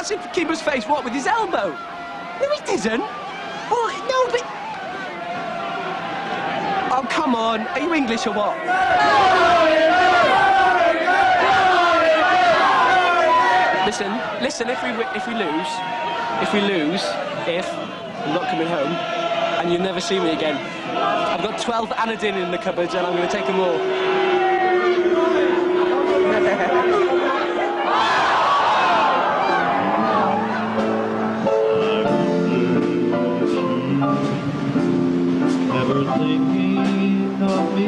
That's it, keep his face, what, with his elbow? No, he didn't. Well, no, but... Oh, come on. Are you English or what? Listen, if we lose, I'm not coming home, and you'll never see me again. I've got 12 Anadin in the cupboard, and I'm going to take them all. Never thinking of me,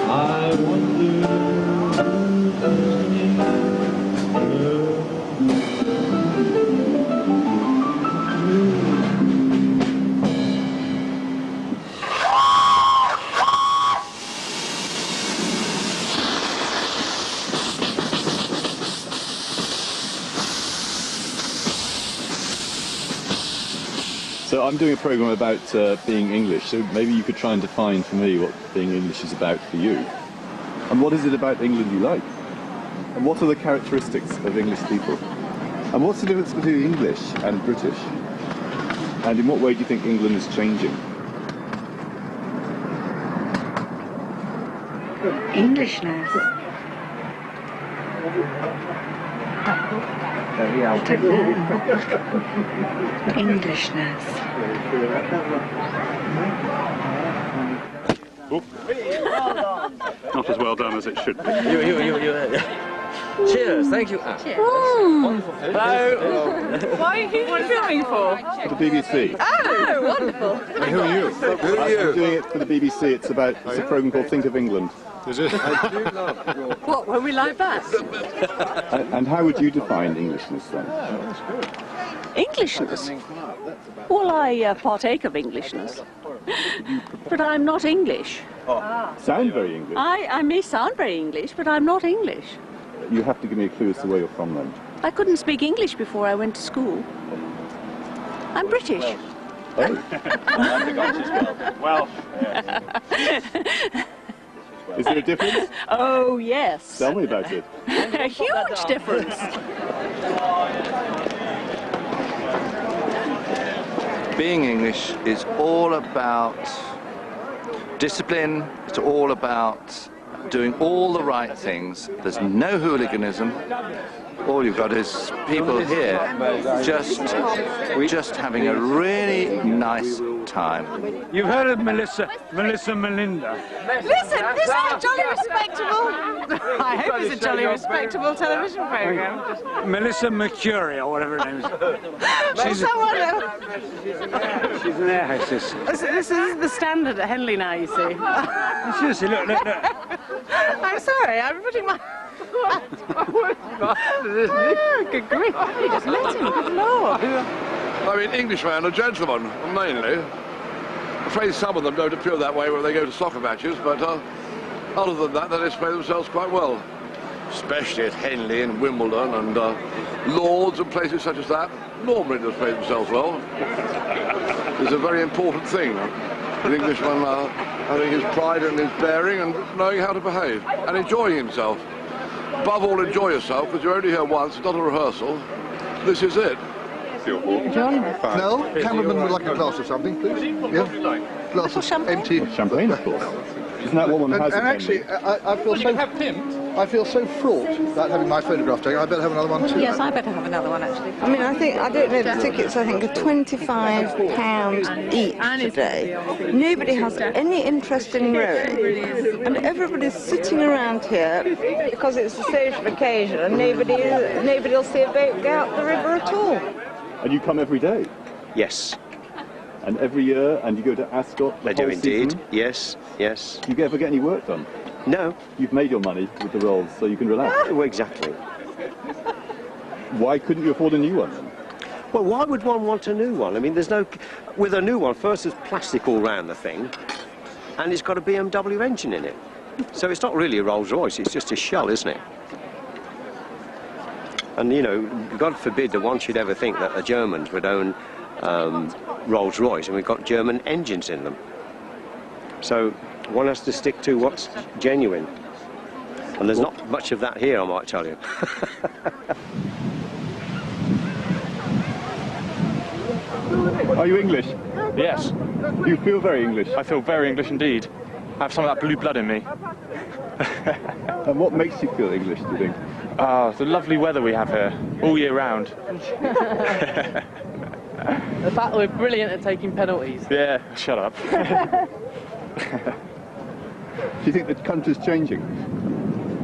I wonder. So I'm doing a programme about being English, so maybe you could try and define for me what being English is about for you. And what is it about England you like? And what are the characteristics of English people? And what's the difference between English and British? And in what way do you think England is changing? Englishness. Englishness. Oh. Not as well done as it should be. You. Cheers, thank you. Cheers. Wonderful. Hello. Why are you filming for? For the BBC. Oh, wonderful. Who are you? Who are you? I'm doing it for the BBC. It's a programme called Think of England. Is it? What, were we like that? And how would you define Englishness then? Englishness? Well, I partake of Englishness. But I'm not English. Sound very English. I may sound very English, but I'm not English. You have to give me a clue as to where you're from then. I couldn't speak English before I went to school. I'm British. Oh. Well. Is there a difference? Oh, yes. Tell me about it. A huge difference. Being English is all about discipline, it's all about doing all the right things. There's no hooliganism. All you've got is people here just having a really nice time. You've heard of Melissa Melinda. Listen, this is a jolly respectable... I hope it's a jolly respectable television programme. Melissa Mercury, or whatever her name is. She's She's an air hostess. This is the standard at Henley now, you see. Seriously, look. I'm sorry, I'm putting my... Good grief, you just let him, good lord. I mean, Englishmen are gentlemen, mainly. I'm afraid some of them don't appear that way when they go to soccer matches, but other than that, they display themselves quite well. Especially at Henley and Wimbledon and Lords and places such as that. Normally display themselves well. It's a very important thing. The Englishman having his pride and his bearing and knowing how to behave and enjoying himself. Above all, enjoy yourself, because you're only here once, it's not a rehearsal. This is it. John? No, cameraman would like a glass of something, please. Yeah? Glass of empty... Champagne, of course. Isn't that what one has? And actually, I feel so fraught about having my photograph taken. I better have another one too. Yes, I better have another one actually. I mean, I don't know, the tickets I think are £25 each today. Nobody has any interest in rowing, and everybody's sitting around here because it's a social occasion, and nobody will see a boat go out the river at all. And you come every day? Yes. And every year, and you go to Ascot the I do whole indeed, season? yes, yes. Do you ever get any work done? No. You've made your money with the rolls, so you can relax. Well, exactly. Why couldn't you afford a new one then? Well, why would one want a new one? I mean, there's no... With a new one, first there's plastic all round the thing, and it's got a BMW engine in it. So it's not really a Rolls-Royce, it's just a shell, isn't it? And, you know, God forbid that one should ever think that the Germans would own Rolls-Royce, and we've got German engines in them. So one has to stick to what's genuine. And there's not much of that here, I might tell you. Are you English? Yes. You feel very English. I feel very English indeed. I have some of that blue blood in me. And what makes you feel English, do you think? The lovely weather we have here, all year round. The fact that we're brilliant at taking penalties. Yeah, shut up. Do you think the country's changing?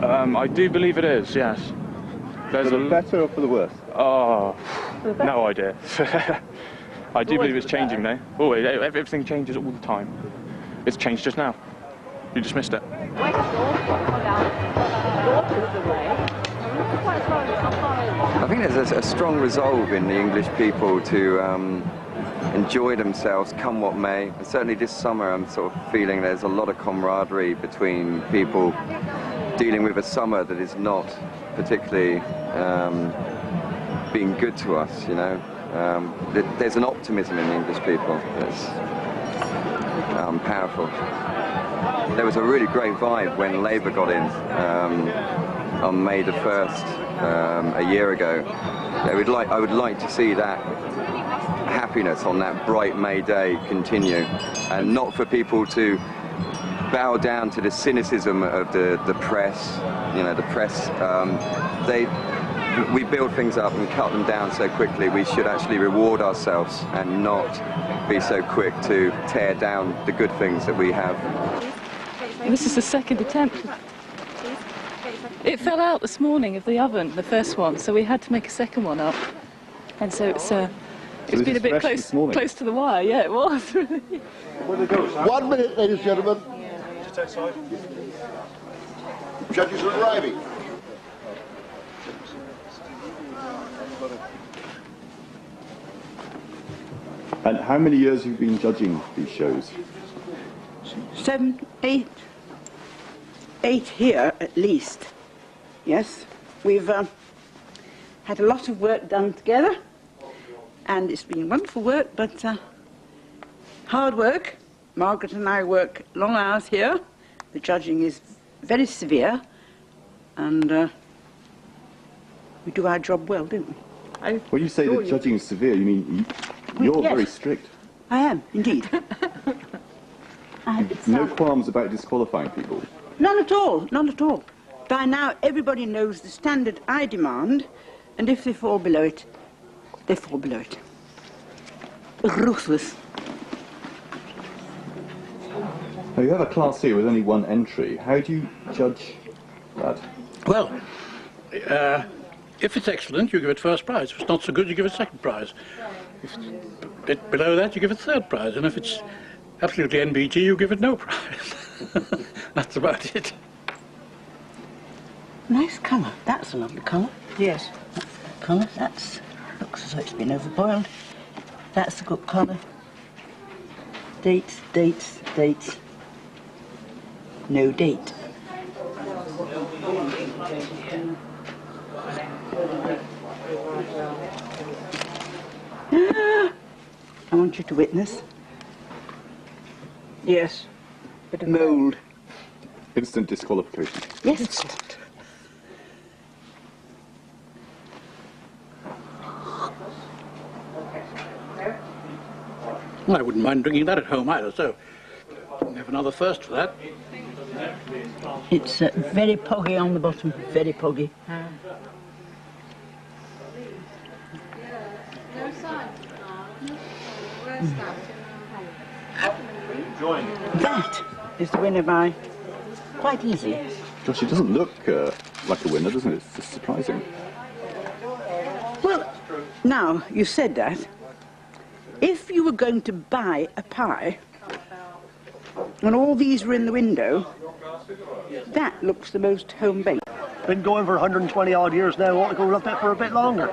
I do believe it is, yes. For the better or for the worse? Oh, no idea. I do believe it's changing now. Always, everything changes all the time. It's changed just now. You just missed it. I think there's a strong resolve in the English people to enjoy themselves, come what may. And certainly this summer I'm sort of feeling there's a lot of camaraderie between people dealing with a summer that is not particularly being good to us, you know. There's an optimism in the English people that's powerful. There was a really great vibe when Labour got in on May the 1st a year ago. I would like to see that happiness on that bright May day continue, and not for people to bow down to the cynicism of the press. You know, the press, we build things up and cut them down so quickly. We should actually reward ourselves and not be so quick to tear down the good things that we have. This is the second attempt. It fell out this morning of the oven, the first one, so we had to make a second one up. And so it's been a bit close to the wire. Yeah, it was really. 1 minute, ladies and gentlemen. Just outside. Judges are arriving. And how many years have you been judging these shows? 7, 8. 8 here at least. Yes, we've had a lot of work done together, and it's been wonderful work, but hard work. Margaret and I work long hours here. The judging is very severe, and we do our job well, don't we? When you say the judging is severe, you mean you're yes. very strict. I am, indeed. No qualms about disqualifying people? None at all, none at all. By now, everybody knows the standard I demand, and if they fall below it, they fall below it. Ruthless. Now, you have a class here with only one entry. How do you judge that? Well, if it's excellent, you give it first prize. If it's not so good, you give it second prize. If it's a bit below that, you give it third prize. And if it's absolutely NBG, you give it no prize. That's about it. Nice colour. That's a lovely colour. Yes. That's a good colour. That's looks as though it's been overboiled. That's a good colour. Dates, dates, dates. No date. I want you to witness. Yes. Bit of mould. Instant disqualification. Yes. Well, I wouldn't mind drinking that at home either, so have another thirst for that. It's very poggy on the bottom, very poggy. That is the winner by quite easy. Gosh, it doesn't look like a winner, doesn't it? It's just surprising. Well, now, you said that. If you were going to buy a pie, and all these were in the window, that looks the most home-baked. Been going for 120 odd years now, want to go up there for a bit longer.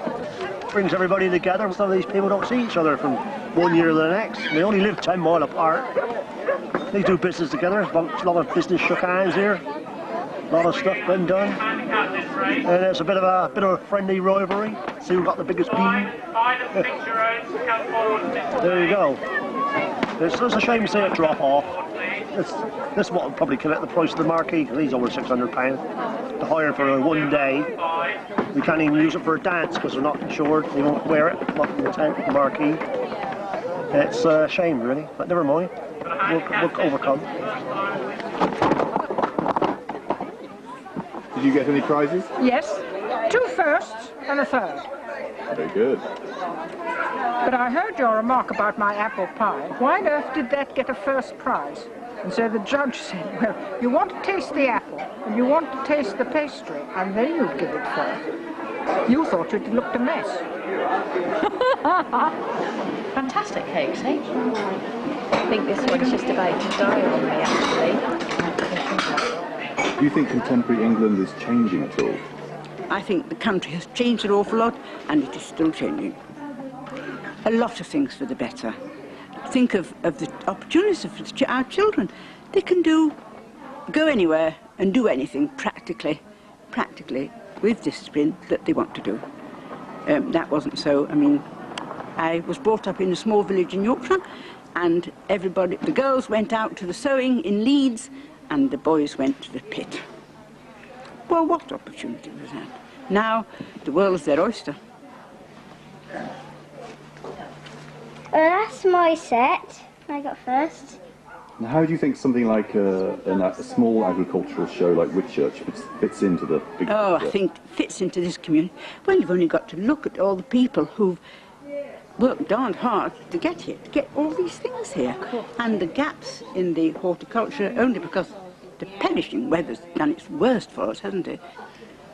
Brings everybody together. Some of these people don't see each other from one year to the next. They only live 10 miles apart. They do business together. A lot of business shook hands here. A lot of stuff been done. And it's a bit of a friendly rivalry. See who got the biggest bean. There you go. It's a shame to see it drop off. This is what will probably collect the price of the marquee, because he's over £600. To hire for one day. We can't even use it for a dance because they're not insured. They won't wear it, not in the tent, the marquee. It's a shame, really, but never mind. We'll overcome. Did you get any prizes? Yes, 2 firsts and a third. Very good. But I heard your remark about my apple pie. Why on earth did that get a first prize? And so the judge said, well, you want to taste the apple, and you want to taste the pastry, and then you give it first. You thought it looked a mess. Fantastic cakes, eh? I think this one's just about to die on me, actually. Do you think contemporary England is changing at all? I think the country has changed an awful lot, and it is still changing. A lot of things for the better. Think of the opportunities for our children. They can go anywhere and do anything practically, with discipline that they want to do. That wasn't so. I mean, I was brought up in a small village in Yorkshire, and the girls went out to the sewing in Leeds, and the boys went to the pit. Well, what opportunity was that? Now, the world's their oyster. That's my set. I got first. Now, how do you think something like a small agricultural show like Whitchurch fits into the big picture? I think it fits into this community. Well, you've only got to look at all the people who've worked darned hard to get here, to get all these things here. And the gaps in the horticulture, only because the perishing weather's done its worst for us, hasn't it?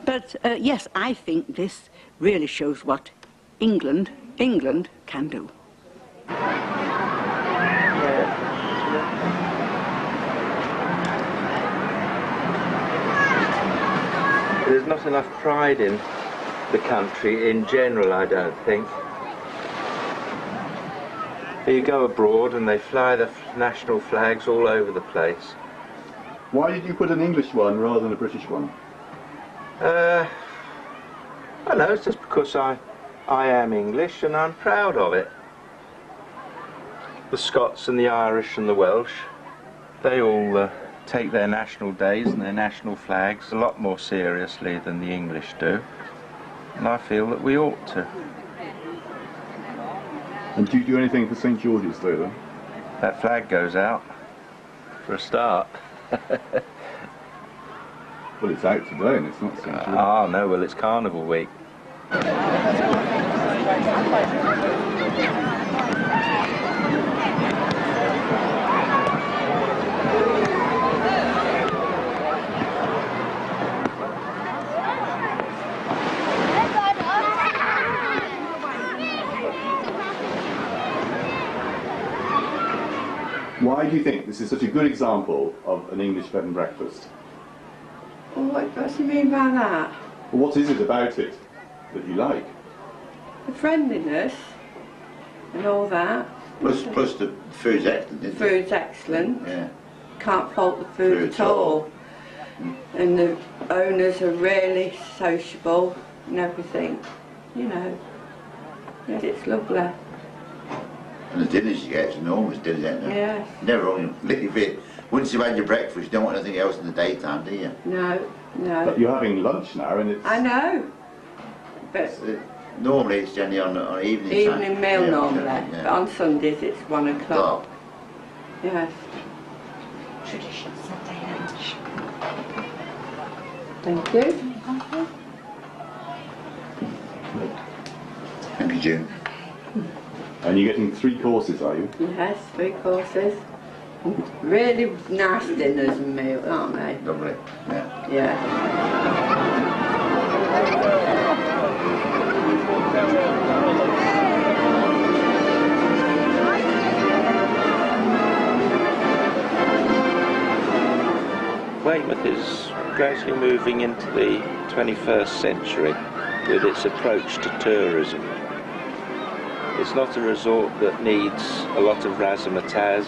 But yes, I think this really shows what England can do. There's not enough pride in the country in general, I don't think. You go abroad and they fly the national flags all over the place. Why did you put an English one rather than a British one? I don't know, it's just because I am English and I'm proud of it. The Scots and the Irish and the Welsh, they all take their national days and their national flags a lot more seriously than the English do. And I feel that we ought to. And do you do anything for St. George's though, then? That flag goes out, for a start. Well, it's out today and it's not St. George's. Oh no, well it's Carnival Week. Why do you think this is such a good example of an English bed and breakfast? Well, what do you mean by that? Well, what is it about it that you like? The friendliness and all that. Plus the food's excellent, isn't it? Food's excellent. Yeah. Can't fault the food at all. And the owners are really sociable and everything. You know. Yes, it's lovely. And the dinners you get, it's enormous dinners, ain't there? Yes. Never only leave it. Once you've had your breakfast, you don't want anything else in the daytime, do you? No, no. But you're having lunch now and it's... I know. But normally it's generally on evening time. Evening meal Yeah, normally. yeah. But on Sundays it's 1 o'clock. Yes. Traditional Sunday lunch. Thank you. Thank you, June. And you're getting 3 courses, are you? Yes, 3 courses. Really nice dinners and meals, aren't they? Lovely, yeah. Yeah. Weymouth is gradually moving into the 21st century with its approach to tourism. It's not a resort that needs a lot of razzmatazz,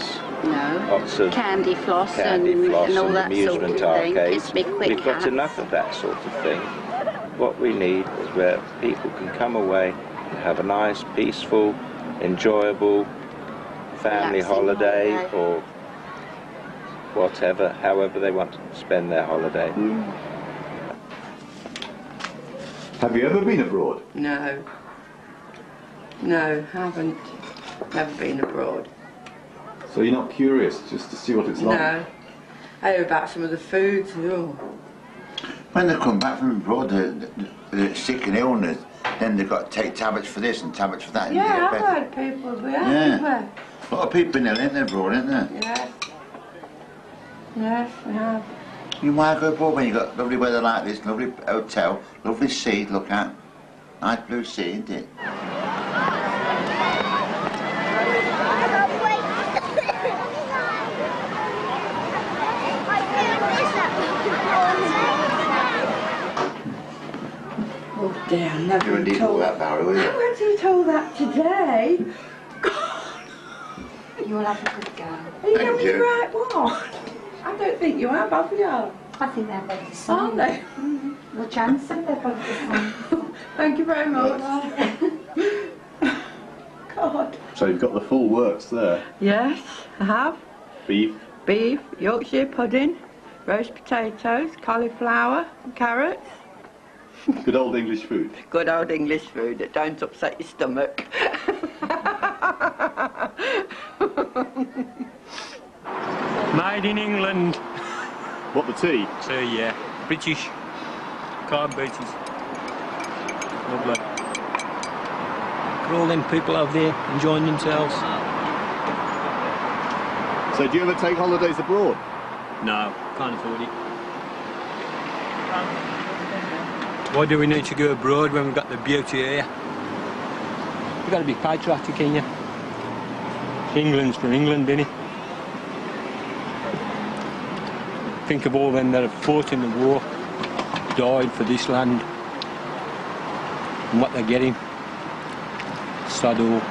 lots of candy floss and all that amusement sort of thing. arcades. It's big quick We've got hats. enough of that sort of thing. What we need is where people can come away and have a nice, peaceful, enjoyable family holiday or whatever, however they want to spend their holiday. Have you ever been abroad? No. No, haven't. Never been abroad. So you're not curious just to see what it's like? No. I hear about some of the foods. Oh. When they come back from abroad, they're sick and illness, then they've got to take tablets for this and tablets for that. And Yeah, get I've better. heard people be Yeah. A lot of people in there, ain't there, abroad, ain't there? Yes. Yes, we have. You might go abroad when you've got lovely weather like this, lovely hotel, lovely sea to look at. Nice blue sea, isn't it? Oh dear, I never You wouldn't eat all that, Barry, would you? I went to told that today. You will have a good go. Are you Thank having you. the right one? I don't think you have you? I think they're both the same. Aren't they? The chance that they're both the same. Thank you very much. God. So you've got the full works there. Yes, I have. Beef. Beef, Yorkshire pudding, roast potatoes, cauliflower, carrots. Good old English food. Good old English food that don't upset your stomach. Made in England. What, the tea? Tea, yeah. British. Can't beat it. Lovely. Look at all them people over there enjoying themselves. So do you ever take holidays abroad? No, can't afford it. Why do we need to go abroad when we've got the beauty here? You've got to be patriotic, ain't you? England's for England, innit? Think of all them that have fought in the war, died for this land, and what they're getting. Sod all.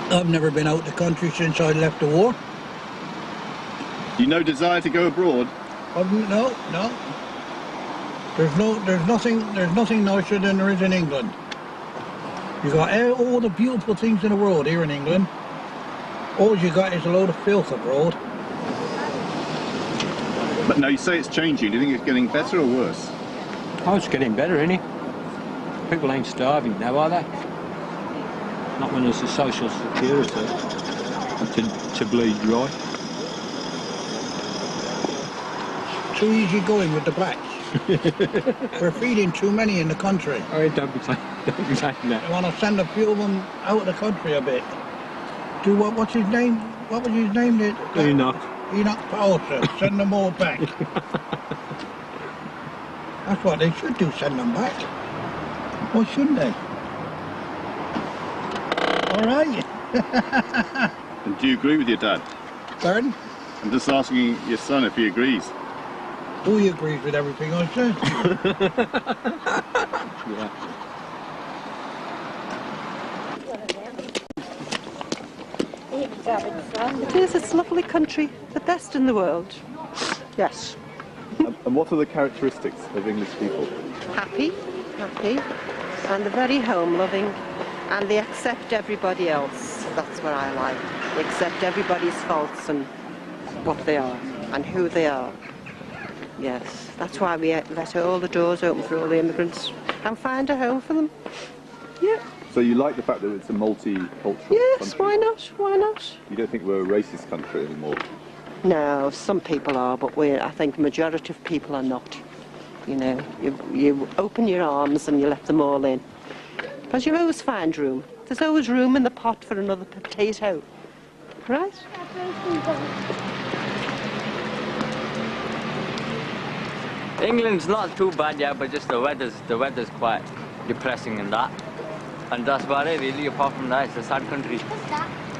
I've never been out the country since I left the war. You no desire to go abroad? No. There's nothing nicer than there is in England. You got all the beautiful things in the world here in England. All you got is a load of filth abroad. But no, you say it's changing. Do you think it's getting better or worse? Oh, it's getting better, isn't it? People ain't starving now, are they? Not when there's a social security to bleed dry. Too easy going with the blacks. We're feeding too many in the country. Oh, don't be saying that. I want to send a few of them out of the country a bit. Do what's his name? What was his name? Enoch. Enoch Paulson. Send them all back. That's what they should do, send them back. Why shouldn't they? All right. And do you agree with your dad? Pardon? I'm just asking your son if he agrees. Oh, he agrees with everything I said. Yeah. It is, it's a lovely country, the best in the world. Yes. And what are the characteristics of English people? Happy, and they're very home-loving, and they accept everybody else. That's what I like. They accept everybody's faults and what they are, and who they are. Yes, that's why we let all the doors open for all the immigrants and find a home for them. Yeah. So you like the fact that it's a multicultural Yes, country? why not? Why not? You don't think we're a racist country anymore? No, some people are, but I think the majority of people are not. You know, you open your arms and you let them all in. Because you'll always find room. There's always room in the pot for another potato. Right? England's not too bad, yeah, but just the weather's quite depressing in that. And that's about it, really. Apart from that, it's a sad country.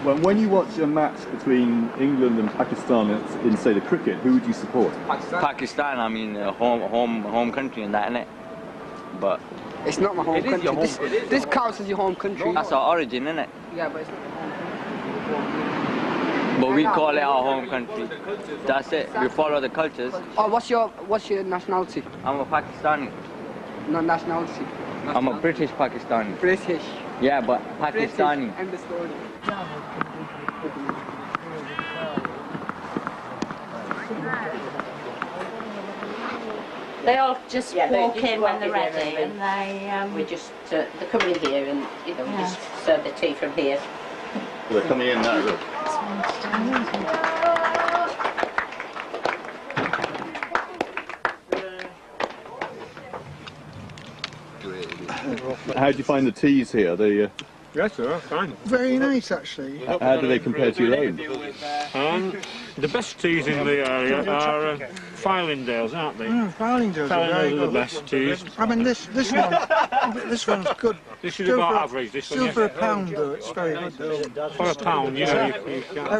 Well, when you watch a match between England and Pakistan in, say, the cricket, who would you support? Pakistan, I mean, home country and that, innit? But it's not my home country. Your home. This counts as your home country. That's our origin, innit? Yeah, but it's not my home country. But we call it our home country. That's it. We follow the cultures. Oh, what's your nationality? I'm a Pakistani. No, nationality. I'm a British Pakistani. British. Yeah, but Pakistani. British. End of story. They all just Yeah, walk they just in walk when they're in here ready, and they. We just they come in here, and you know, we Yeah. just serve the tea from here. They're coming in now, look. How do you find the teas here? They, Yes, sir, fine. Very nice, actually. how do they compare to your own? The best teas in the area are Filingdales, aren't they? Filingdales are very Filingdales are the good. best teas. I mean, this one's good. This is Still about for- average, this one, Still yes. for a pound, though, it's very good. For a pound, you know, you can't...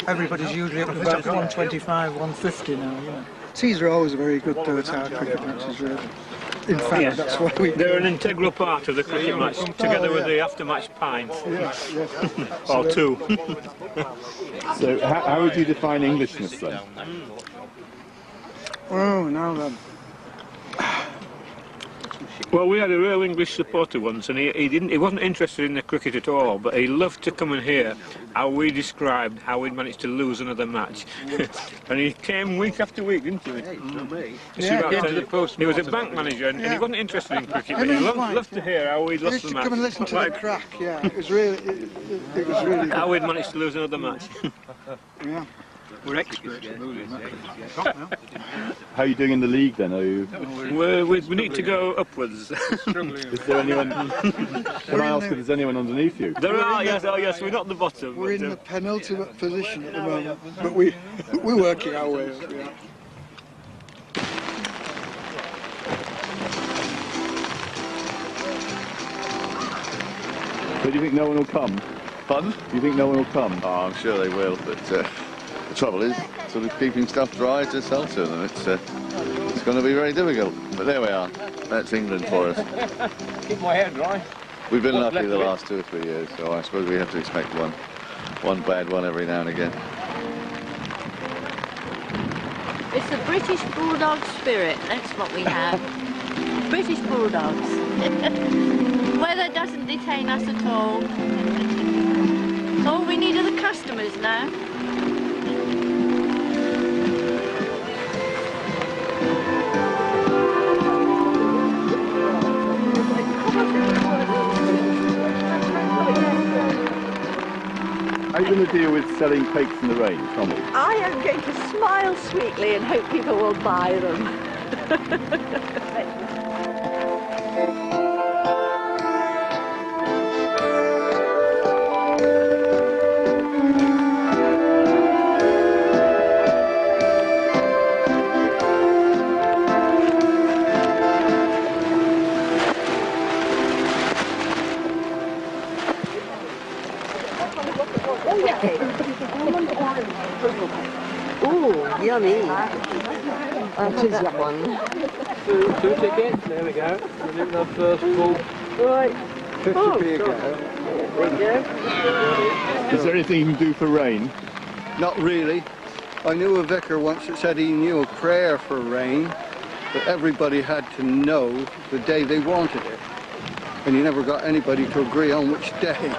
Everybody's usually up to about 125, 150 now, you know. Teas are always very good, though, at our cricket matches, really. In fact, Yes. that's why we... They're an integral part of the cricket match, together with the after-match pint. Yes, yes. Or two. So how would you define Englishness then? Oh, now then. Well, we had a real English supporter once, and he wasn't interested in the cricket at all, but he loved to come and hear how we described how we'd managed to lose another match. And he came week after week, didn't he? He was a bank manager, and he wasn't interested in cricket, but he loved to hear how we'd lost the match. Come and listen to the crack, yeah. It was really good. How we'd managed to lose another match. Yeah. We're experts at losing matches. How are you doing in the league then? Are you? We need to go upwards. Is there anyone? Can I ask if there's anyone underneath you? There are, yes, we're not the bottom. We're in the penultimate position at the moment, but we're working our way up, yeah. So do you think no one will come? Pardon? Do you think no one will come? Oh, I'm sure they will, but the trouble is sort of keeping stuff dry to sell to them. It's going to be very difficult. But there we are. That's England for us. Keep my hair dry. We've been lucky the last 2 or 3 years, so I suppose we have to expect one bad one every now and again. It's the British Bulldog spirit, that's what we have. British Bulldogs. Weather doesn't detain us at all. All we need are the customers now. How are you going to deal with selling cakes in the rain, Tommy? I am going to smile sweetly and hope people will buy them. Ooh, yummy. That is one. Two tickets, there we go. We're doing our first full. Right. 50p a go. There you go. Is there anything you can do for rain? Not really. I knew a vicar once that said he knew a prayer for rain, but everybody had to know the day they wanted it. And he never got anybody to agree on which day.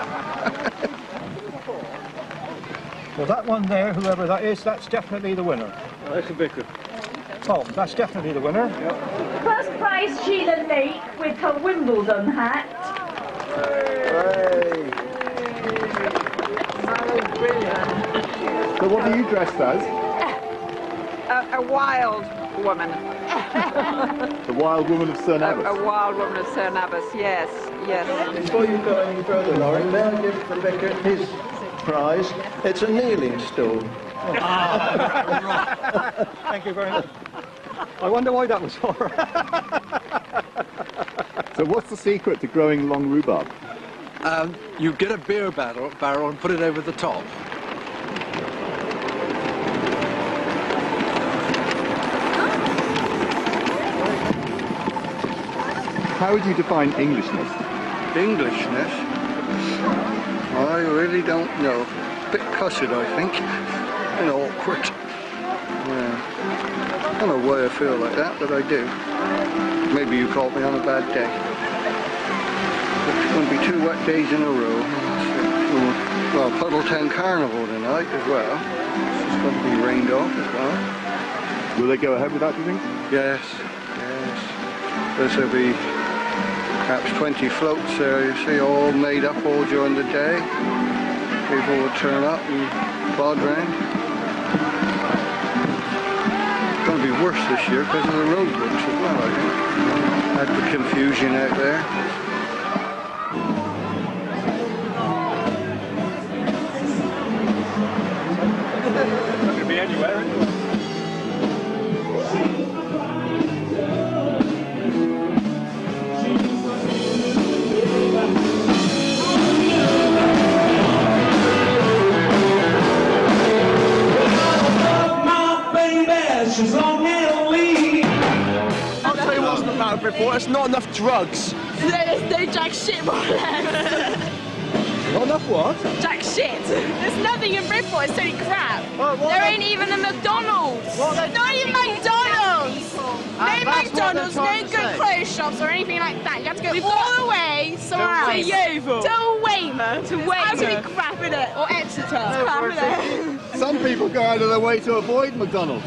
Well, that one there, whoever that is, that's definitely the winner. That's a vicar. Oh, that's definitely the winner. First prize, Sheila Lake with her Wimbledon hat. So what are you dressed as? A wild woman. The wild woman of Sir Abbas. A wild woman of Sir Abbas, yes, yes. Before you go any further, Laurie, may I give the vicar his prize? It's a kneeling stool. Thank you very much. I wonder why that was for. So what's the secret to growing long rhubarb? You get a beer barrel and put it over the top. How would you define Englishness? Englishness? I really don't know. A bit cussed, I think. And awkward. Yeah. I don't know why I feel like that, but I do. Maybe you caught me on a bad day. It's going to be 2 wet days in a row. Well, Puddletown Carnival tonight as well. It's going to be rained off as well. Will they go ahead with that, do you think? Yes, yes. There'll be perhaps 20 floats there, you see, all made up all during the day. People will turn up and plod round. It's going to be worse this year because of the roadworks as well, I think. Had the confusion out there. Could be anywhere, anyway. I'll tell you what's not about Bridport, it's not enough drugs. There's no jack shit more left. Not enough what? Jack shit. There's nothing in Bridport, it's only crap. There ain't even a McDonald's. Not even McDonald's. No McDonald's, no good clothes shops or anything like that. You have to go all the way somewhere else. To Yeovil. To Weymouth. To Weymouth. It's absolutely crap, innit? Or Exeter. It's crap, innit? Some people go out of their way to avoid McDonald's.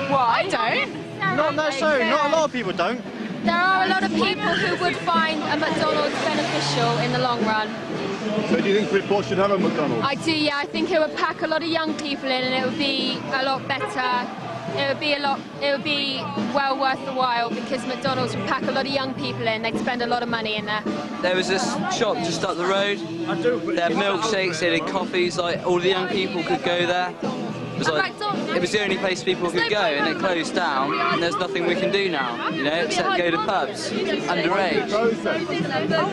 What? I don't. Not necessarily, not a lot of people don't. There are a lot of people who would find a McDonald's beneficial in the long run. So do you think Bridport should have a McDonald's? I do, yeah. I think it would pack a lot of young people in, and it would be a lot better. It would be well worth the while, because McDonald's would pack a lot of young people in. They'd spend a lot of money in there. There was this shop just up the road. They had milkshakes, they had coffees. Like all the young people could go there. It was the only place people could go, and it closed down, and there's nothing we can do now, you know, except go to pubs, underage.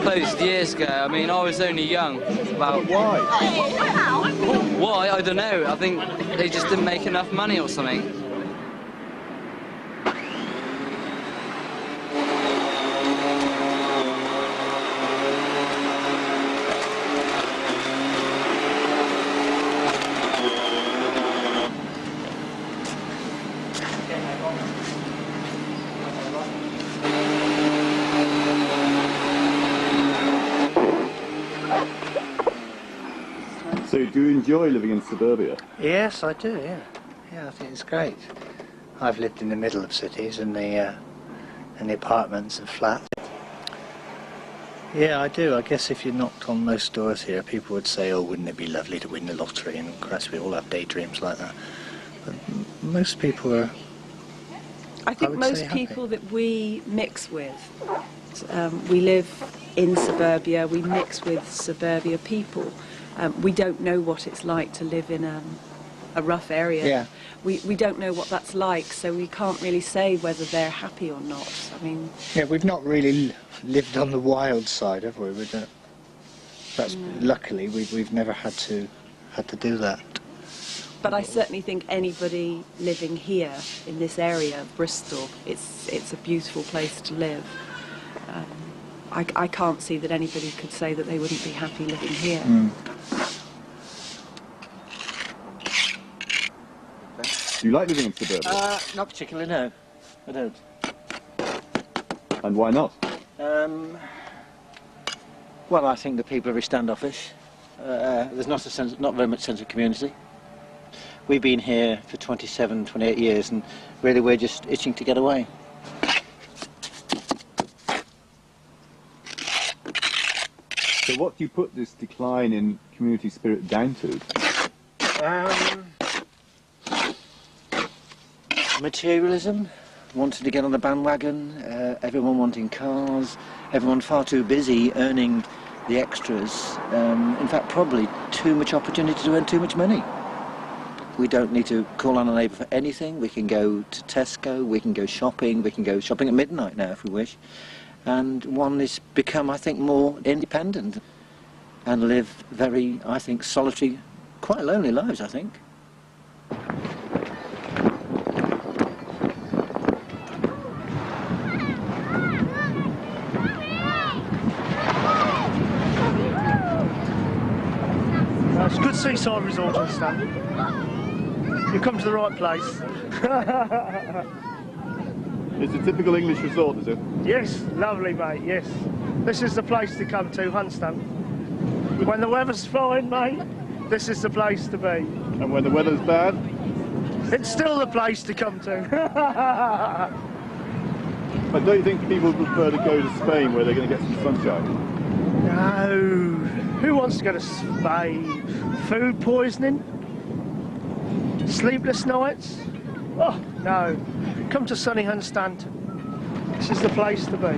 Closed years ago. I mean, I was only young. About why? Why? I don't know. I think they just didn't make enough money or something. So do you enjoy living in suburbia? Yes, I do, yeah. Yeah, I think it's great. I've lived in the middle of cities in the apartments and flats. Yeah, I do. I guess if you knocked on most doors here, people would say, oh, wouldn't it be lovely to win the lottery? And of course, we all have daydreams like that. But most people are, I think most people that we mix with, we live in suburbia, we mix with suburbia people. We don't know what it's like to live in a rough area. Yeah. We don't know what that's like, so we can't really say whether they're happy or not. I mean, yeah, we've not really lived on the wild side, have we? That's luckily we've never had to do that. but I certainly think anybody living here in this area of Bristol, it's a beautiful place to live. I can't see that anybody could say that they wouldn't be happy living here. Do you like living in suburbia? Not particularly, no. I don't. And why not? Well, I think the people are very standoffish. There's not very much sense of community. We've been here for 27, 28 years, and really we're just itching to get away. So what do you put this decline in community spirit down to? Materialism, wanting to get on the bandwagon, everyone wanting cars, everyone far too busy earning the extras. In fact, probably too much opportunity to earn too much money. We don't need to call on a neighbour for anything. We can go to Tesco, we can go shopping at midnight now if we wish. And one has become, I think, more independent and live very, I think, solitary, quite lonely lives, I think. It's a good seaside resort on Stan. You've come to the right place. It's a typical English resort, is it? Yes, lovely, mate, yes. This is the place to come to, Hunstanton. When the weather's fine, mate, this is the place to be. And when the weather's bad? It's still the place to come to. But don't you think people prefer to go to Spain where they're going to get some sunshine? No. Who wants to go to Spain? Food poisoning? Sleepless nights? Oh, no. Come to sunny Hunstanton. This is the place to be.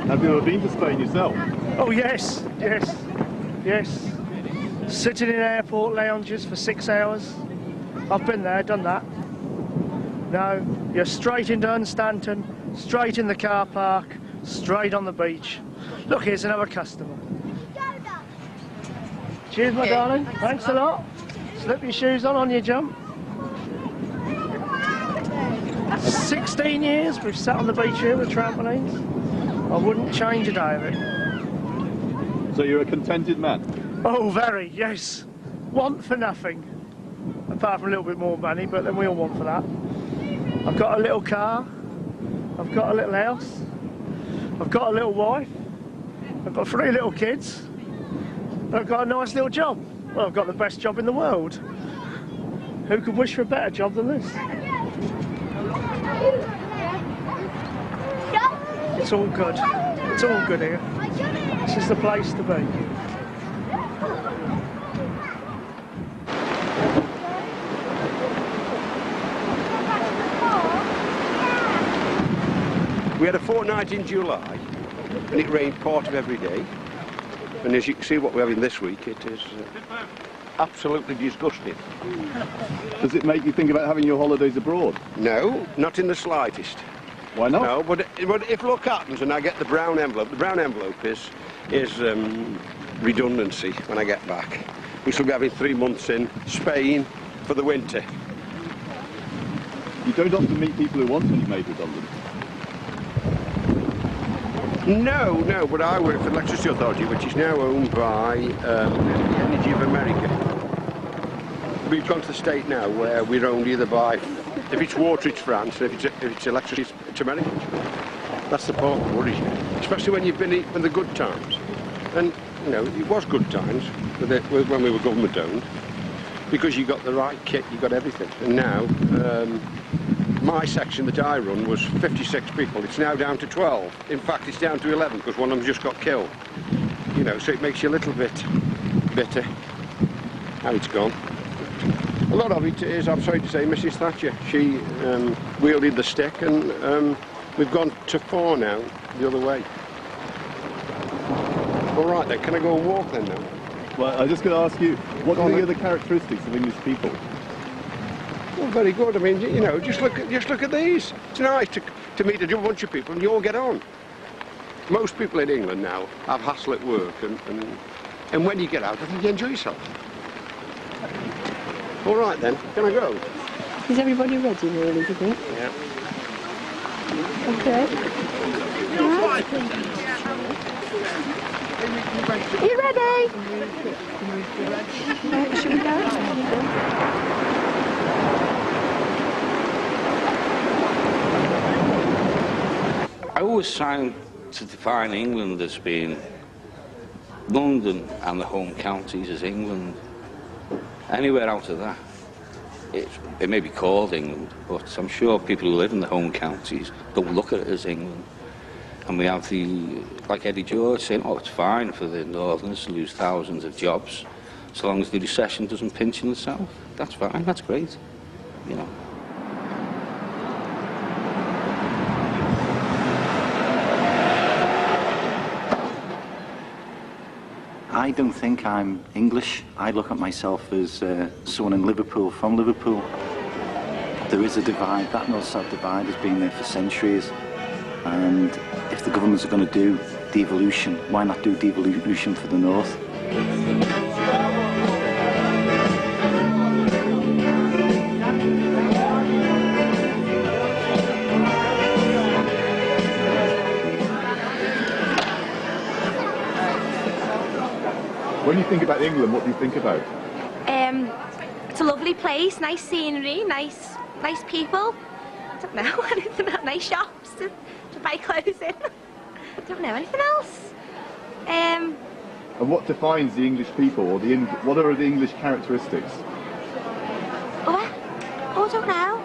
Have you ever been to Spain yourself? Oh, yes, yes, yes. Sitting in airport lounges for 6 hours. I've been there, done that. No, you're straight into Hunstanton, straight in the car park, straight on the beach. Look, here's another customer. Cheers, my darling. Thanks a lot. Slip your shoes on your jump. 16 years we've sat on the beach here with trampolines. I wouldn't change a day of it. So you're a contented man? Oh, very, yes. Want for nothing. Apart from a little bit more money, but then we all want for that. I've got a little car. I've got a little house. I've got a little wife. I've got 3 little kids. I've got a nice little job. Well, I've got the best job in the world. Who could wish for a better job than this? It's all good. It's all good here. This is the place to be. We had a fortnight in July, and it rained part of every day. And as you can see what we're having this week, it is absolutely disgusting. Does it make you think about having your holidays abroad? No, not in the slightest. Why not? No, but if luck happens and I get the brown envelope is redundancy when I get back. We shall be having 3 months in Spain for the winter. You don't often meet people who want to be made redundant. No, but I work for the Electricity Authority, which is now owned by Energy of America. We've gone to the state now where we're owned either by, if it's water, it's France, and if it's electricity, it's America. That's the part that worries me, especially when you've been in the good times. And, you know, it was good times when we were government owned, because you got the right kit, you got everything. And now, my section that I run was 56 people. It's now down to 12. In fact, it's down to 11 because one of them just got killed. You know, so it makes you a little bit bitter how it's gone. A lot of it is, I'm sorry to say, Mrs. Thatcher. She wielded the stick, and we've gone to 4 now, the other way. All right then, can I go and walk then now? Well, I'm just going to ask you, what are the other characteristics of English people? Well, very good. I mean, you know, just look at these. It's nice to meet a bunch of people and you all get on. Most people in England now have hassle at work, and when you get out, I think you enjoy yourself. All right then, can I go? Is everybody ready, really, do you think? Yeah. Okay. Are you ready? Should we go? I always try to define England as being London and the home counties as England. Anywhere out of that, it may be called England, but I'm sure people who live in the home counties don't look at it as England. And we have like Eddie George saying, oh, it's fine for the Northerners to lose thousands of jobs, so long as the recession doesn't pinch in the South. That's fine, that's great, you know. I don't think I'm English. I look at myself as someone in Liverpool, from Liverpool. There is a divide. That north-south divide has been there for centuries. And if the governments are going to do devolution, why not do devolution for the north? When you think about England, what do you think about? It's a lovely place, nice scenery, nice people. I don't know, anything else, nice shops to buy clothes in. I don't know, anything else? And what defines the English people, or what are the English characteristics? What? Oh, I don't know.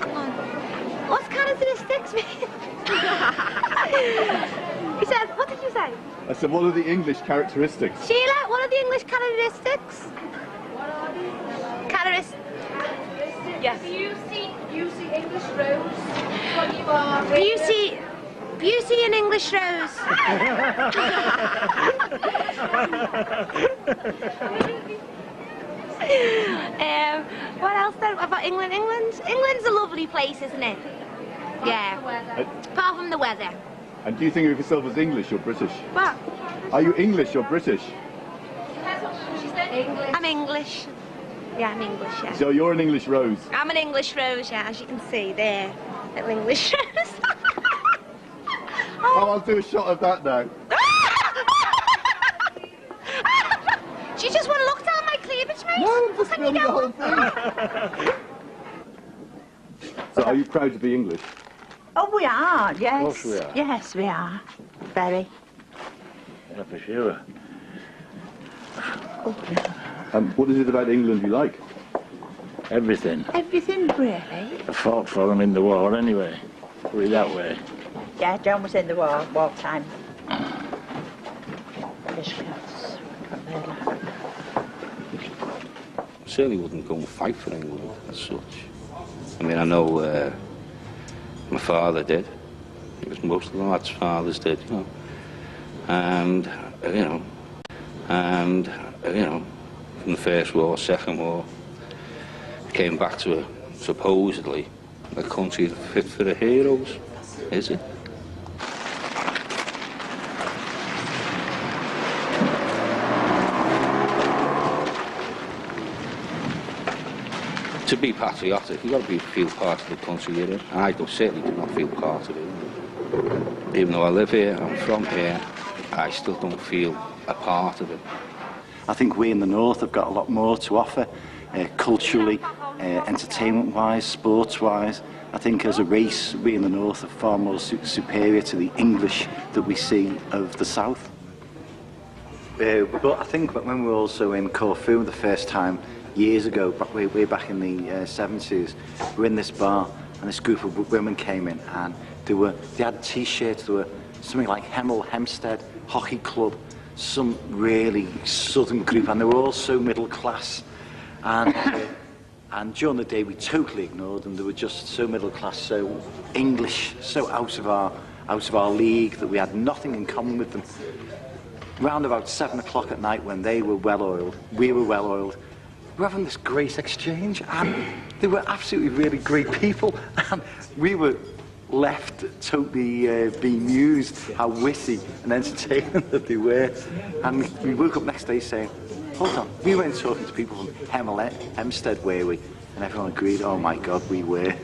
Come on. What's characteristics mean? He said, what did you say? I said, what are the English characteristics? Sheila, what are the English characteristics? Characteristics. Yes. Beauty English rose. Beauty and English rose. What else then about England? England's a lovely place, isn't it? Yeah. Apart from the weather. And do you think of yourself as English or British? What? Are you English or British? I'm English. Yeah, I'm English, yeah. So you're an English rose? I'm an English rose, yeah, as you can see there. Little English rose. Oh, I'll do a shot of that now. Do you just want to look down my cleavage, mate? No, I'm just filming the whole thing. So are you proud to be English? Oh, we are, yes. Of course we are. Yes, we are. Very. Yeah, for sure. What is it about England you like? Everything. Everything, really. I fought for them in the war anyway. Put it that way. Yeah, John was in the wartime. Biscuits. Certainly wouldn't go and fight for England as such. I mean, I know my father did, because most of the lads' fathers did, you know. And from the First War, Second War, came back to supposedly a country fit for the heroes, is it? To be patriotic, you've got to feel part of the country you're in. I certainly do not feel part of it. Even though I live here, I'm from here, I still don't feel a part of it. I think we in the north have got a lot more to offer, culturally, entertainment-wise, sports-wise. I think as a race, we in the north are far more superior to the English that we see of the south. But I think when we were also in Corfu the first time, years ago, way back in the 70s, we were in this bar and this group of women came in and they had t-shirts, there were something like Hemel Hempstead Hockey Club, some really southern group, and they were all so middle class, and during the day we totally ignored them. They were just so middle class, so English, so out of our league that we had nothing in common with them. Round about 7 o'clock at night, when they were well oiled, we were well oiled, we were having this great exchange, and they were absolutely really great people, and we were left totally bemused how witty and entertaining that they were. And we woke up next day saying, hold on, we weren't talking to people from Hemel Hempstead, were we? And everyone agreed, oh my God, we were. It's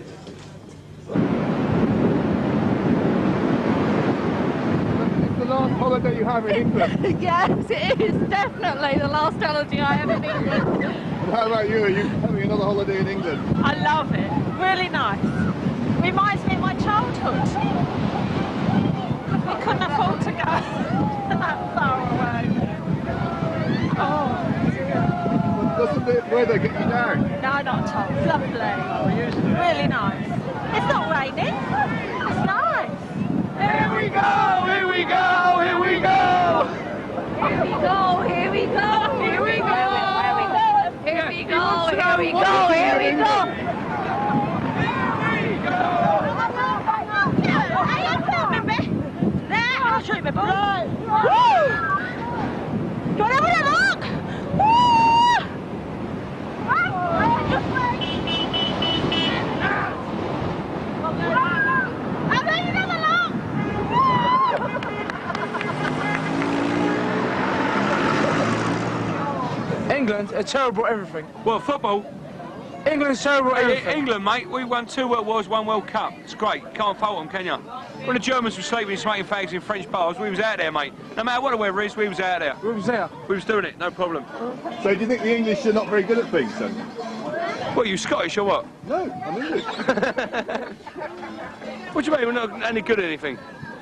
the last holiday you have in England. Yes, it is definitely the last holiday I have in England. And how about you? Are you having another holiday in England? I love it. Really nice. Reminds me of my childhood. We couldn't afford to go that far away. Oh. Doesn't the weather get you down? No, not at all. It's lovely. Really nice. It's not raining. It's nice. Here we go! Here we go! Here we go! Here we go! Here we go! Here we go! Here we go! Here we go! Here we go! I'll show you my boat. Right. Woo! Do you want to have a look? Woo! I'll let you have a look. England are terrible at everything. Well, football. England's terrible at everything. England, mate, we won 2 World Wars, 1 World Cup. It's great. Can't fault them, can you? When the Germans were sleeping and smoking fags in French bars, we was out there, mate. No matter what the weather is, we was out there. We was there. We was doing it, no problem. So do you think the English are not very good at things, then? What, are you Scottish or what? No, I'm English. What do you mean we're not any good at anything?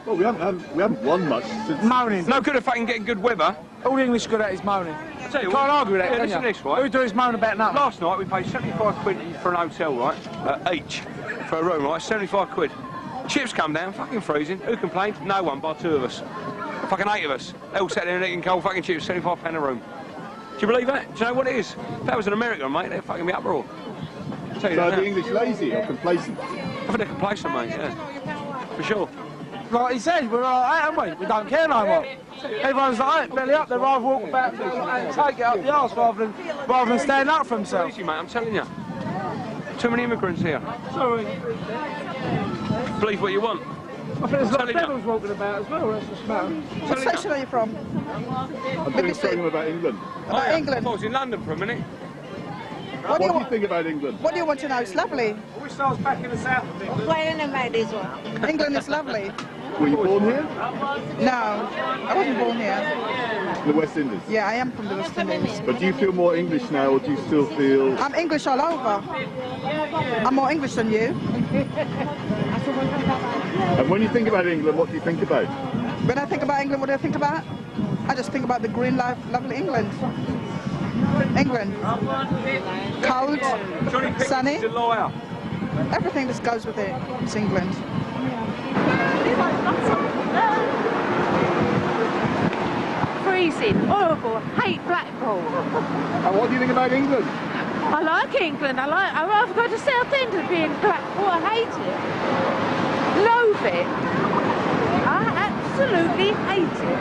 Well, we haven't won much since... Moaning. No good if I can get good weather. All the English good at is moaning. I tell You you can't what, argue with that, yeah, can listen you? to this, right? All you do is moan about nothing. Last night we paid 75 quid for an hotel, right? Each. For a room, right? 75 quid. Chips come down, fucking freezing. Who complained? No one, bar 2 of us. Fucking 8 of us. They all sat there and eating cold fucking chips, £75 a room. Do you believe that? Do you know what it is? If that was an American, mate, they'd fucking be uproar. So are the English lazy or complacent? I think they're complacent, mate, yeah. For sure. Like he said, we're all right, aren't we? We don't care no more. Everyone's like, belly up, they'd rather walk about and take it up the arse rather than stand up for themselves. Easy, mate, I'm telling you. Too many immigrants here. Sorry. Believe what you want. I think there's a lot of devils walking about as well, that's the matter. What station are you from? I'm doing a programme about England. About England? I was in London for a minute. What do you think about England? What do you want to know? It's lovely. I wish I was back in the south of England. England is lovely. Were you born here? No, I wasn't born here. In the West Indies? Yeah, I am from the West Indies. But do you feel more English now, or do you still feel... I'm English all over. I'm more English than you. And when you think about England, what do you think about? When I think about England, what do I think about? I just think about the green, lovely England. England. Cold, sunny. Everything that goes with it. It's England. Freezing, horrible, hate Blackpool. And what do you think about England? I like England. I'd rather go to Southend than be in Blackpool. I hate it. Loathe it. I absolutely hate it.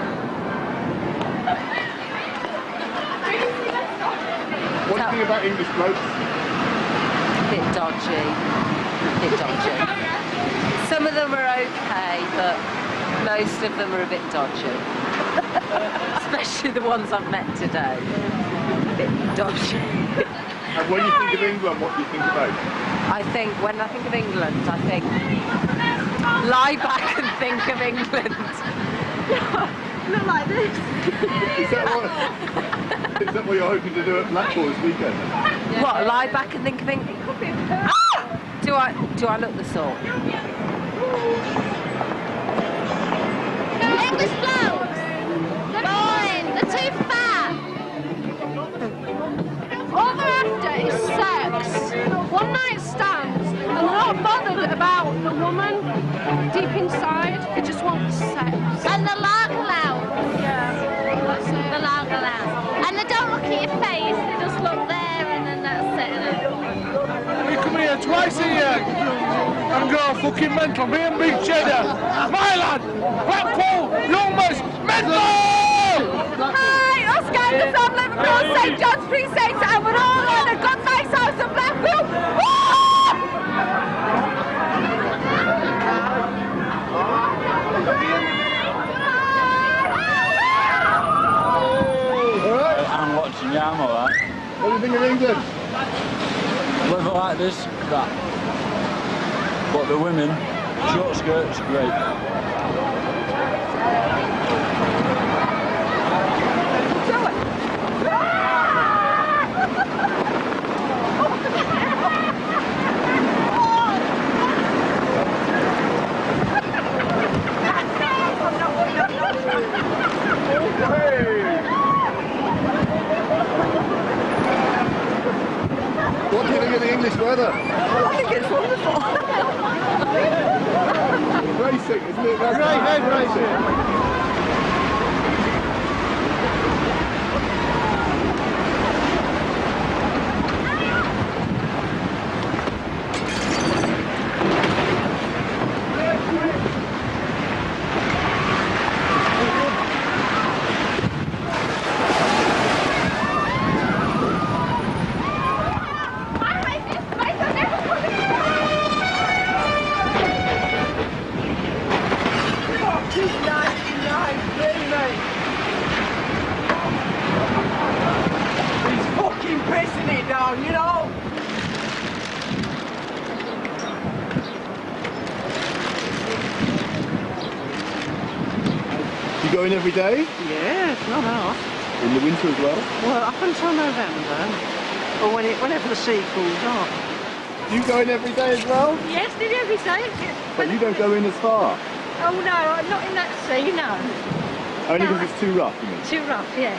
What do you think about English blokes? Bit dodgy. Bit dodgy. Some of them are okay, but most of them are a bit dodgy. Especially the ones I've met today. A bit dodgy. And when you think of England, what do you think about? When I think of England, I think lie back and think of England. Look like this. Is that what you're hoping to do at Blackpool this weekend? Yeah. What, lie back and think of England? Do I look the sort? English blokes! They're boring, they're too fat! All they're after is sex. One night stands, and they're not bothered about the woman deep inside, they just want sex. And the lark allowance. Yeah, that's it. The lark allowance. And they don't look at your face, they just look there and then that's it. You come here twice a year and go fucking mental. Me and Big Cheddar, my lad, Blackpool, Longmas, mental! Hi, us guys are from Liverpool, St John's Precinct, and we're all on a good nice house in Blackpool. I'm watching you, I'm alright. What do you think of England? Weather like this, crap. But the women, short skirts, great. What do you think of the English weather? I think it's wonderful. Racing, isn't it? That's Great, racing. You go in every day? Yes, not off. In the winter as well? Well, up until November, or whenever the sea cools off. You go in every day as well? Yes, did every day. But you don't go in as far? Oh no, not in that sea, no. Only No. because it's too rough, you mean? Too rough, yes.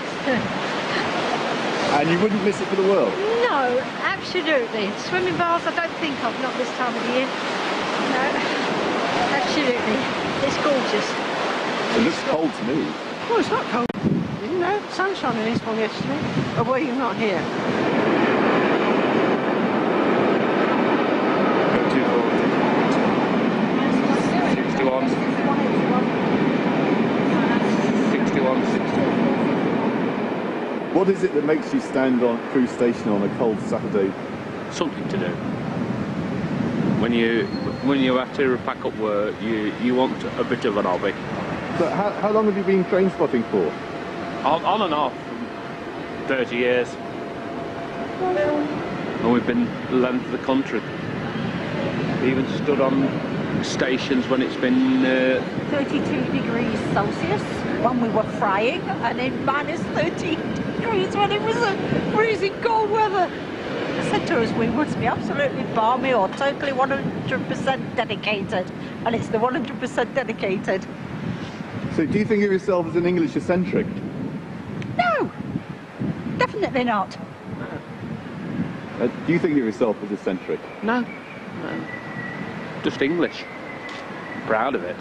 And you wouldn't miss it for the world? No, absolutely. Swimming baths, I don't think of, not this time of the year. No, absolutely. It's gorgeous. It looks cold to me. Oh, it's not cold. You know, sunshine in this one yesterday. Or were you not here? What is it that makes you stand on cruise station on a cold Saturday? Something to do. When you have to pack up work, you want a bit of an hobby. So how long have you been train spotting for? On and off, 30 years. And we've been the length of the country. We even stood on stations when it's been 32 degrees Celsius when we were frying, and then minus 30 degrees when it was freezing cold weather. I said to us, we must be absolutely balmy or totally 100% dedicated, and it's the 100% dedicated. So do you think of yourself as an English eccentric? No, definitely not. Do you think of yourself as eccentric? No. Just English. Proud of it.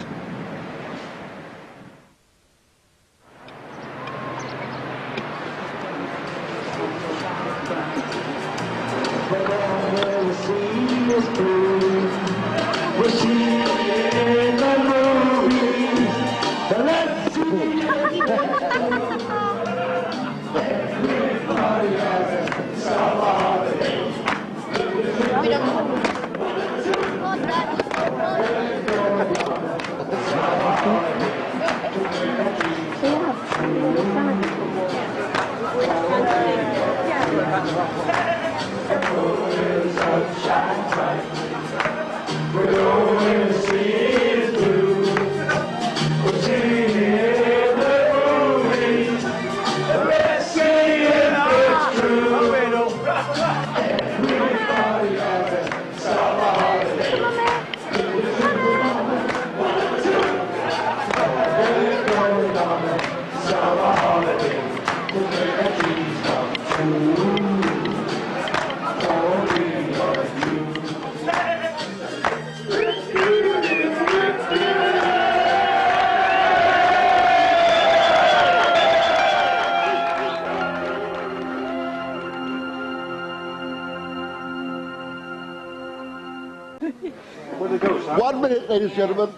One minute, ladies and gentlemen.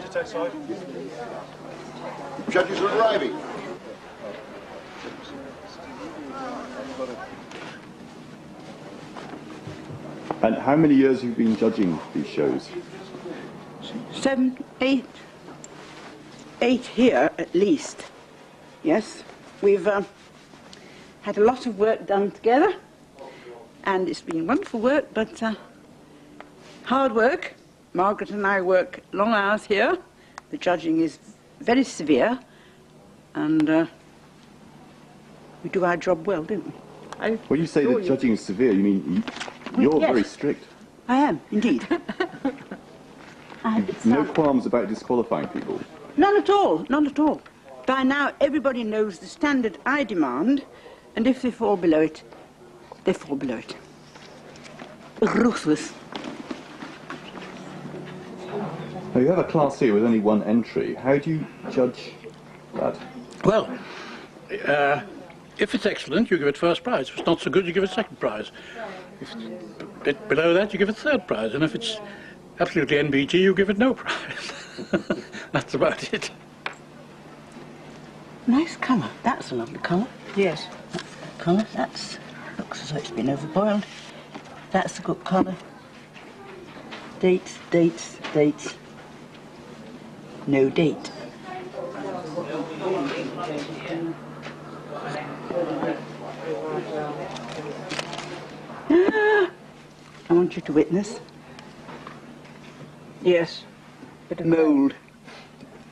Just outside. Judges are arriving. And how many years have you been judging these shows? 7, 8. 8 here at least. Yes, we've had a lot of work done together, and it's been wonderful work, but hard work. Margaret and I work long hours here. The judging is very severe, and we do our job well, don't we? When you say that judging is severe, you mean you're Yes. very strict. I am, indeed. No qualms about disqualifying people. None at all, none at all. By now, everybody knows the standard I demand, and if they fall below it, they fall below it. Ruthless. Now, you have a class here with only one entry. How do you judge that? Well, if it's excellent, you give it first prize. If it's not so good, you give it second prize. If it's a bit below that, you give it third prize. And if it's absolutely NBG, you give it no prize. That's about it. Nice colour. That's a lovely colour. Yes. Colour. That's looks as though it's been overboiled. That's a good colour. Dates, dates, dates. No date. I want you to witness. Yes. Bit of mould.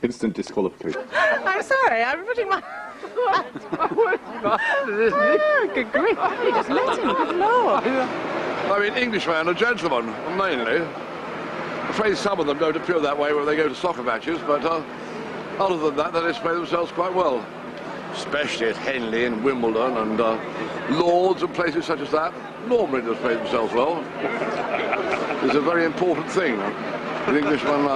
Instant disqualification. I'm sorry, I'm putting my... Good grief, you just let him, good lord. I mean, Englishman, a gentleman, mainly. afraid some of them don't appear that way when they go to soccer matches, but other than that, they display themselves quite well. Especially at Henley and Wimbledon and Lords and places such as that, normally display themselves well. It's a very important thing. The Englishman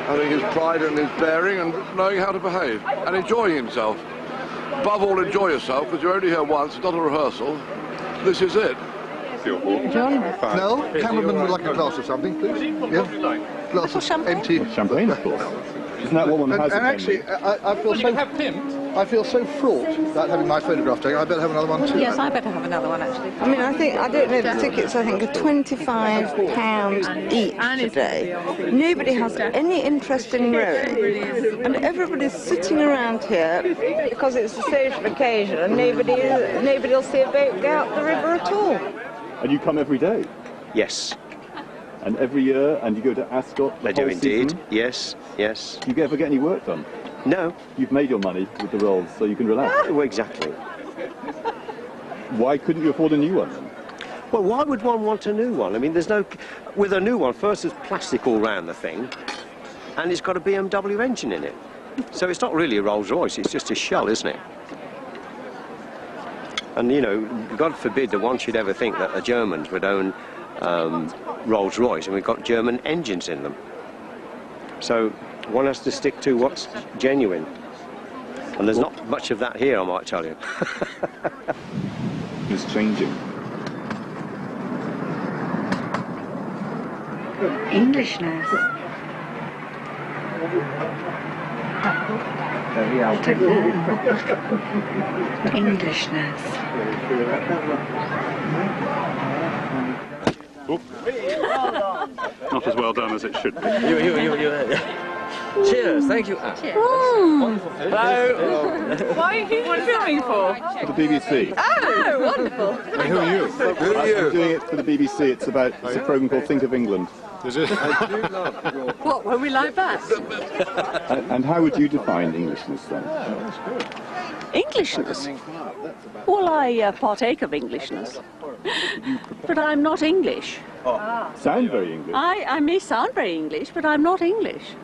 having his pride and his bearing and knowing how to behave and enjoying himself. Above all, enjoy yourself, because you're only here once, it's not a rehearsal. This is it. John? No, cameraman would like a glass of something, please. Yeah? Glass of empty champagne, of course. Isn't that what one has? And actually, I feel so fraught about having my photograph taken. I better have another one too. Yes, I better have another one actually. I mean, I don't know, the tickets I think are £25 each today. Nobody has any interest in rowing, and everybody's sitting around here because it's a social occasion, and nobody will see a boat go out the river at all. And you come every day? Yes. And every year, and you go to Ascot? I do indeed. Yes, yes. Do you ever get any work done? No. You've made your money with the rolls, so you can relax. Well, exactly. Why couldn't you afford a new one then? Well, why would one want a new one? I mean, there's no... With a new one, first there's plastic all round the thing, and it's got a BMW engine in it. So it's not really a Rolls-Royce, it's just a shell, isn't it? And, you know, God forbid that one should ever think that the Germans would own Rolls-Royce, and we've got German engines in them. So one has to stick to what's genuine. And there's not much of that here, I might tell you. It's changing. Englishness. Englishness. Not as well done as it should be. Cheers, thank you. Wonderful. Hello. Why are you filming for? For the BBC. Oh, wonderful. And who are you? I'm doing it for the BBC. It's a programme called Think of England. Is it? What, were we like that? And how would you define Englishness then? Englishness? Well, I partake of Englishness. But I'm not English. Sound very English. I may sound very English, but I'm not English.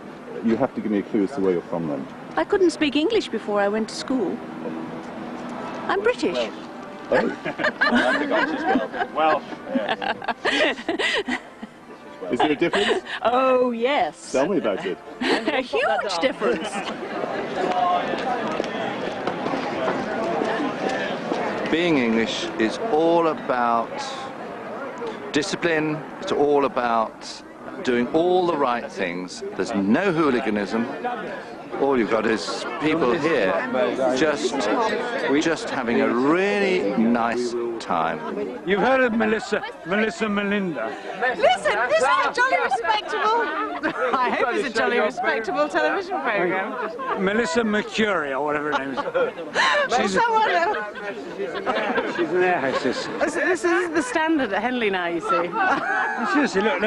You have to give me a clue as to where you're from then. I couldn't speak English before I went to school. I'm British. Welsh. Is there a difference? Oh, yes. Tell me about it. A huge difference. Being English is all about discipline, it's all about doing all the right things. There's no hooliganism. All you've got is people here just having a really nice time. You've heard of Melissa Melinda? Listen, this is a jolly respectable... I hope it's a jolly respectable television programme. Melissa Mercury, or whatever her name is. She's an air hostess. This is the standard at Henley now, you see. Seriously, look.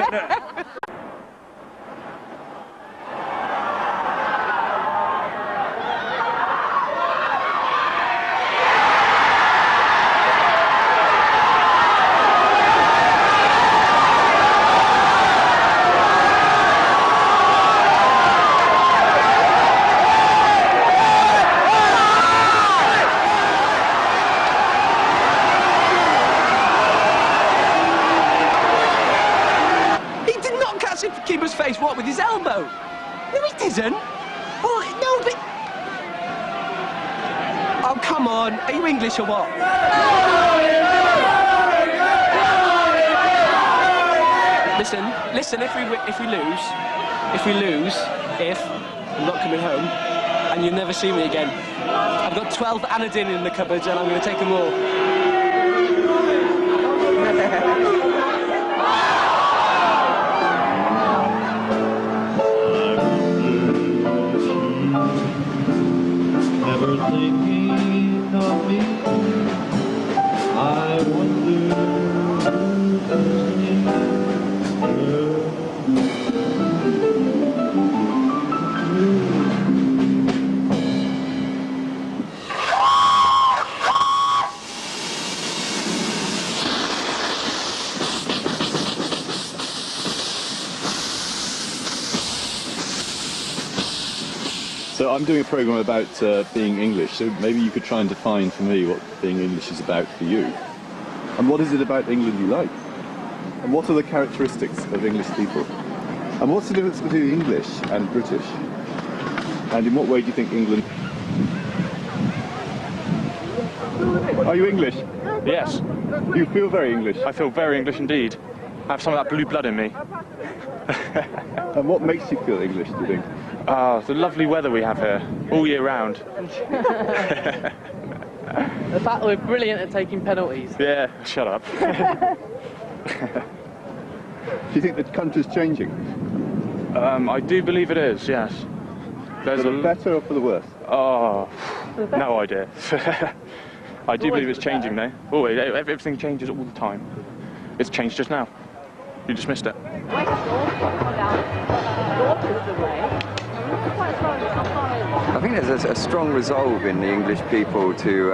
Face what with his elbow? No, he didn't. Well, no, but... Oh, come on. Are you English or what? Listen. If we lose, I'm not coming home, and you'll never see me again. I've got 12 Anadin in the cupboard, and I'm going to take them all. Thinking of me, I wonder. So I'm doing a programme about being English, so maybe you could try and define for me what being English is about for you. And what is it about England you like? And what are the characteristics of English people? And what's the difference between English and British? And in what way do you think England... Are you English? Yes. You feel very English? I feel very English indeed. I have some of that blue blood in me. And what makes you feel English, do you think? The lovely weather we have here, all year round. The fact that we're brilliant at taking penalties. Yeah, shut up. Do you think the country's changing? I do believe it is, yes. For the better or for the worse? Oh, no idea. I do believe it's changing though. Always, everything changes all the time. It's changed just now. You just missed it. I think there's a strong resolve in the English people to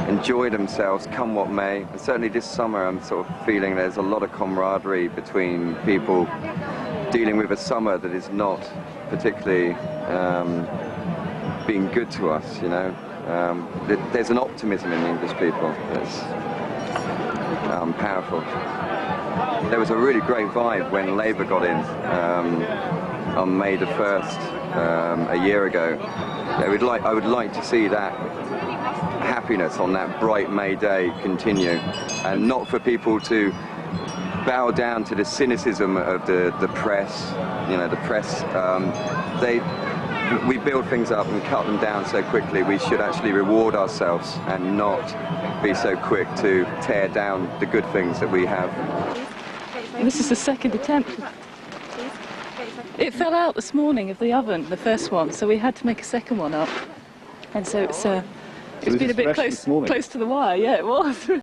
enjoy themselves, come what may. And certainly this summer I'm sort of feeling there's a lot of camaraderie between people dealing with a summer that is not particularly being good to us, you know. There's an optimism in the English people that's powerful. There was a really great vibe when Labour got in on May the 1st a year ago. I would like to see that happiness on that bright May day continue, and not for people to bow down to the cynicism of the press. You know, the press, we build things up and cut them down so quickly. We should actually reward ourselves and not be so quick to tear down the good things that we have. This is the second attempt. It fell out this morning of the oven, the first one, so we had to make a second one up. And so it's been a bit close to the wire, yeah, it was.